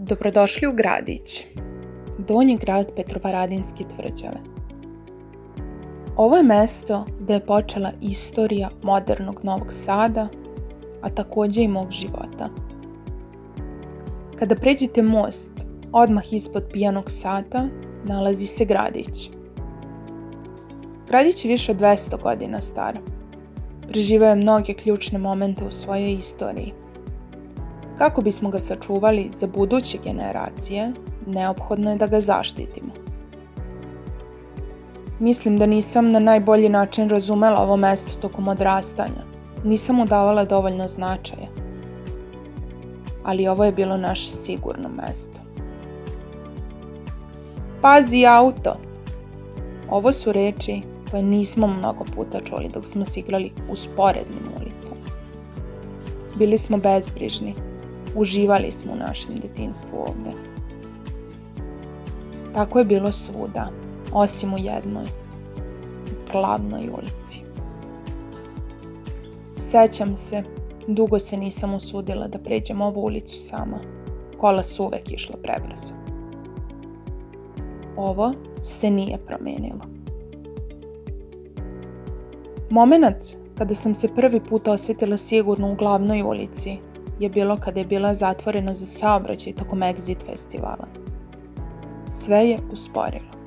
Dobrodošli u Gradić, donji grad Petrovaradinske tvrđave. Ovo je mesto gdje je počela istorija modernog Novog Sada, a također i mog života. Kada pređete most, odmah ispod pijanog sata nalazi se Gradić. Gradić je više od 200 godina star. Preživeo je mnoge ključne momente u svojoj istoriji. Kako bismo ga sačuvali za buduće generacije, neophodno je da ga zaštitimo. Mislim da nisam na najbolji način razumela ovo mesto tokom odrastanja. Nisam mu davala dovoljno značaja. Ali ovo je bilo naše sigurno mesto. Pazi auto! Ovo su reči koje nismo mnogo puta čuli dok smo se igrali u sporednim ulicama. Bili smo bezbrižni. Uživali smo u našem detinjstvu ovdje. Tako je bilo svuda, osim u jednoj, glavnoj ulici. Sećam se, dugo se nisam usudila da pređem ovu ulicu sama. Kola su uvek išla prebrzo. Ovo se nije promijenilo. Momenat kada sam se prvi put osjetila sigurno u glavnoj ulici je bilo kada je bila zatvorena za saobraćaj tokom Exit festivala. Sve je usporilo.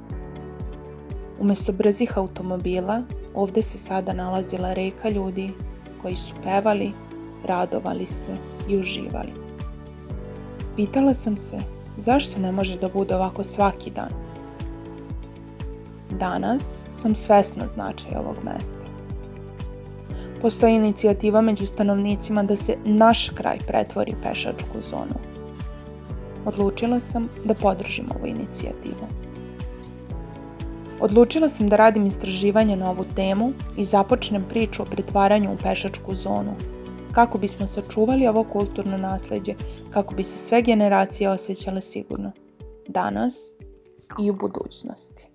Umjesto brzih automobila, ovdje se sada nalazila reka ljudi koji su pevali, radovali se i uživali. Pitala sam se zašto ne može da bude ovako svaki dan. Danas sam svesna značaja ovog mesta. Postoji inicijativa među stanovnicima da se naš kraj pretvori u pešačku zonu. Odlučila sam da podržim ovu inicijativu. Odlučila sam da radim istraživanje na ovu temu i započnem priču o pretvaranju u pešačku zonu, kako bismo sačuvali ovo kulturno naslijeđe, kako bi se sve generacije osjećale sigurno, danas i u budućnosti.